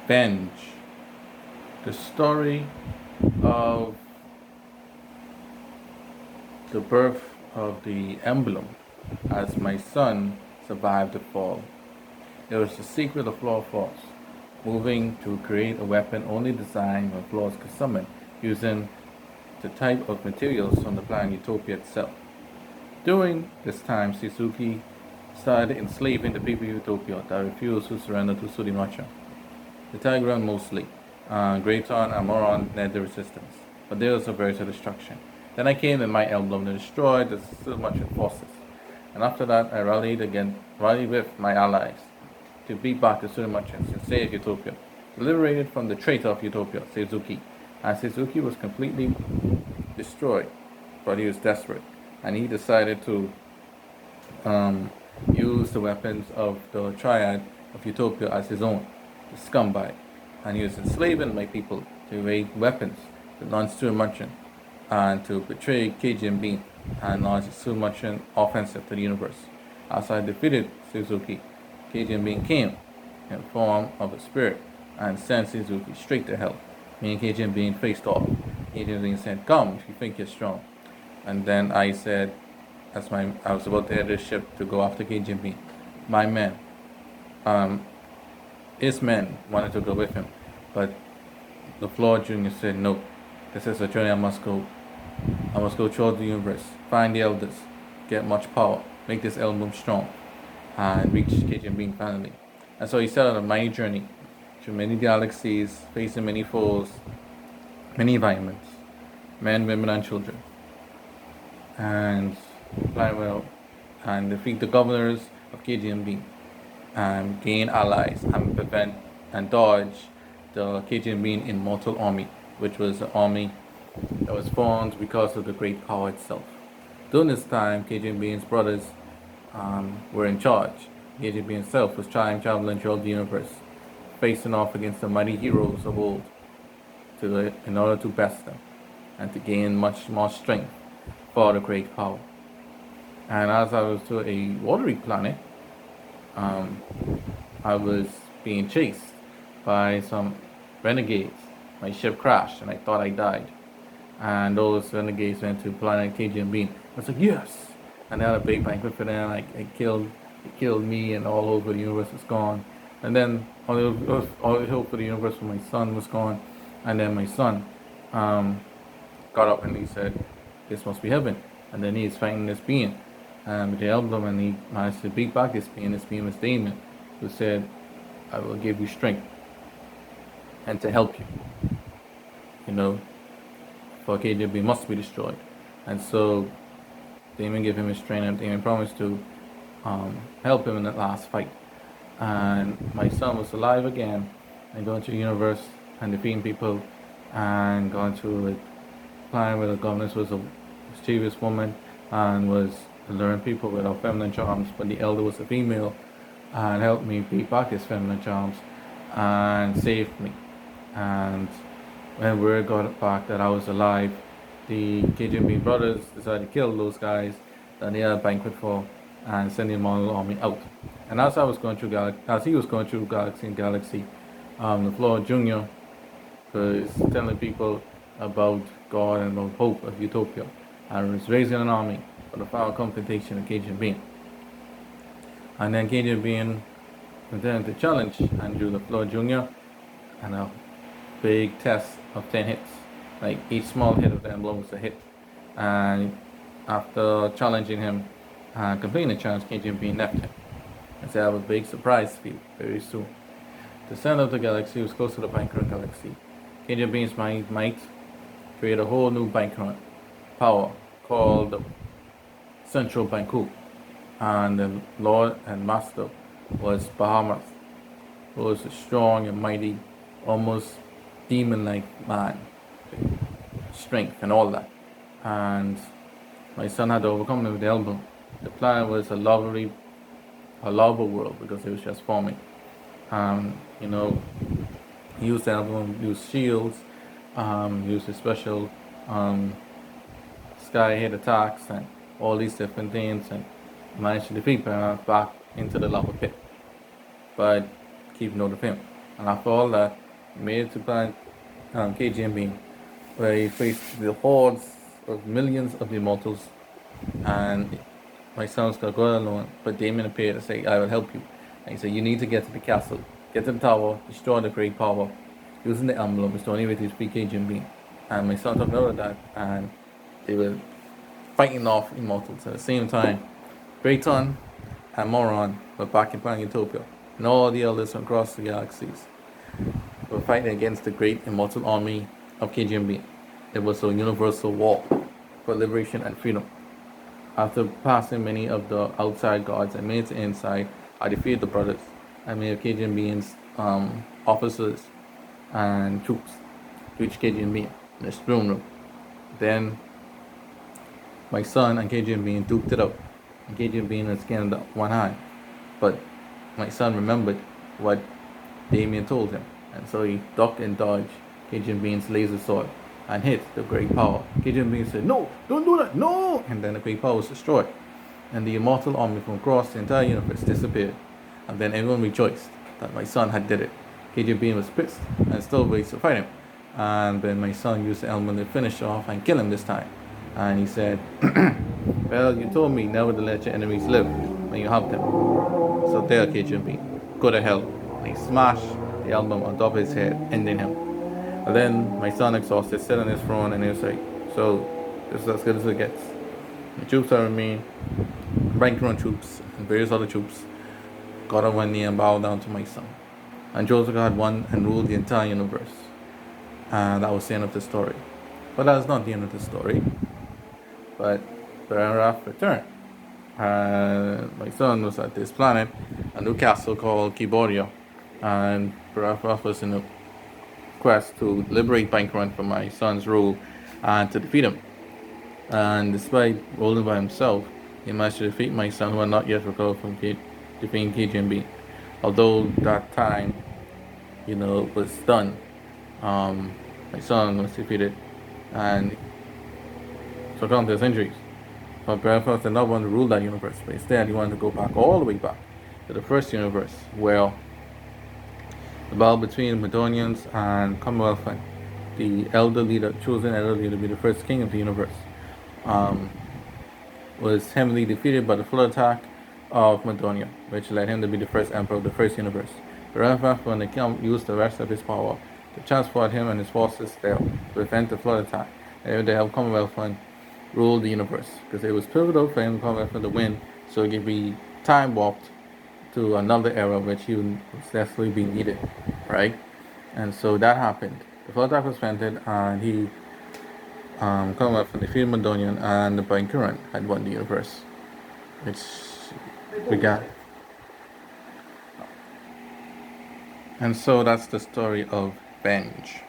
Venge, the story of the birth of the emblem as my son survived the fall. It was the secret of LaFleur Force, moving to create a weapon only designed when Flaws could summon using the type of materials from the planet Utopia itself. During this time, Suzuki started enslaving the people of Utopia that refused to surrender to Surimacha. The Tigran mostly, Grayton and Moron led the resistance, but they also buried to destruction. Then I came in my emblem to destroy the Surimacha forces, and after that I rallied with my allies to beat back the Surimachans and save Utopia, liberated from the traitor of Utopia, Suzuki. And Suzuki was completely destroyed, but he was desperate, and he decided to use the weapons of the Triad of Utopia as his own, the scumbag. And he was enslaving my people to raid weapons to launch Surimachan and to betray Kay Gea M Being and launch a Surimachan offensive to the universe. As I defeated Suzuki, Kay Gea M Being came in form of a spirit and sent Suzuki straight to hell. Me and Kay Gea M Being faced off. Kay Gea M Being said, "Come if you think you're strong." And then I said, I was about to head the ship to go after Kay Gea M Being, my men, his men wanted to go with him, but LaFleur Jr. said, "No, this is a journey I must go. I must go throughout the universe, find the elders, get much power, make this emblem strong, and reach Kay Gea M Being finally." And so he set out on a mighty journey through many galaxies, facing many foes, many environments, men, women, and children, and fly well and defeat the governors of Kay Gea M Being, and gain allies and prevent and dodge the Kay Gea M Being immortal army, which was an army that was formed because of the great power itself. During this time, Kay Gea M Being's brothers were in charge. Kay Gea M Being himself was traveling throughout the universe, facing off against the mighty heroes of old in order to best them and to gain much more strength for the great power. And as I was to a watery planet, I was being chased by some renegades. My ship crashed and I thought I died. And those renegades went to planet Kay Gea M Being. I was like, yes! And they had a big banquet for them. It killed me, and all over the universe was gone. And then all the hope for the universe for my son was gone. And then my son got up and he said, "This must be heaven." And then he is fighting this being with the emblem, and he managed to beat back this being. This being was Damon, who said, "I will give you strength and to help you. You know, for Kay Gea M Being must be destroyed." And so Damon gave him his strength, and Damon promised to help him in that last fight. And my son was alive again and going to the universe and defeating people and going to a planet where the governess was a mischievous woman and was luring people with her feminine charms, but the elder was a female and helped me beat back his feminine charms and saved me. And when word got back that I was alive, the Kay Gea M Being brothers decided to kill those guys that they had a banquet for and send the immortal army out. And as he was going through galaxy and galaxy, LaFleur Jr. was telling people about God and about hope of Utopia, and was raising an army for the final confrontation of Kay Gea M Being. And then Kay Gea M Being presented the challenge and drew LaFleur Jr. and a big test of 10 hits. Like each small hit of the emblem was a hit. And after challenging him and completing the challenge, Kay Gea M Being left him and said, "I have a big surprise for you very soon." The center of the galaxy was close to the Bankrupt galaxy. Kay Gea M Being's might create a whole new Bankrupt power called the Central Banku. And the Lord and Master was Bahamut, who was a strong and mighty, almost demon-like man, strength and all that. And my son had to overcome him with the emblem. The planet was a lava world because it was just forming. You know, he used the emblem, used shields, used a special sky hit attacks and all these different things, and managed to defeat back into the lava pit. But keep note of him. And after all that, he made it to planet Kay Gea M Being, where he faced the hordes of millions of immortals, and my son's gonna go alone, but Damien appeared and say, I will help you. And he said, you need to get to the castle, get to the tower, destroy the great power, using the emblem, it's the only way to defeat Kay Gea M Being. And my son took note of that, and they were fighting off immortals. At the same time, Drayton and Moron were back in Planet Utopia, and all the elders from across the galaxies were fighting against the great immortal army of Kay Gea M Being. It was a universal war for liberation and freedom. After passing many of the outside guards and made it inside, I defeated the brothers. I made Kay Gea M Being's officers and troops reach Kay Gea M Being in his throne room. Then my son and Kay Gea M Being duked it out. And Kay Gea M Being was scanned one eye. But my son remembered what Damien told him. And so he ducked and dodged Kay Gea M Being's laser sword and hit the great power. Kay Gea M Being said, no, don't do that, no! And then the great power was destroyed. And the immortal army from across the entire universe disappeared. And then everyone rejoiced that my son had did it. Kay Gea M Being was pissed and still waits to fight him. And then my son used the element to finish off and kill him this time. And he said, well, you told me never to let your enemies live when you have them. So there, Kay Gea M Being, go to hell. And he smashed the album on top of his head, ending him. And then my son, exhausted, sat on his throne, and he was like, so this is as good as it gets. The troops that remained, Bank-run troops and various other troops, got on one knee and bowed down to my son. And Joseph had won and ruled the entire universe. And that was the end of the story. But that's not the end of the story. But Baraf returned. My son was at this planet, a new castle called Kiboria. And Baraf was in a quest to liberate Bank-run from my son's rule and to defeat him. And despite ruling by himself, he managed to defeat my son, who had not yet recovered from defeating Kay Gea M Being. Although that time, was done, my son was defeated and succumbed to his injuries. But Baraf did not want to rule that universe, but instead he wanted to go back, all the way back, to the first universe, where the battle between Madonians and Commonwealth, and the chosen elder leader to be the first king of the universe, was heavily defeated by the full attack of Madonia, which led him to be the first emperor of the first universe. Baraf, when the king used the rest of his power to transport him and his forces there to prevent the flood attack, and they helped Commonwealth rule the universe, because it was pivotal for him to win, so he could be time warped to another era which he would successfully be needed, right? And so that happened. The flood attack was prevented, and he Commonwealth defeated Madonian, and the Bank-run had won the universe, which began. And so that's the story of Venge.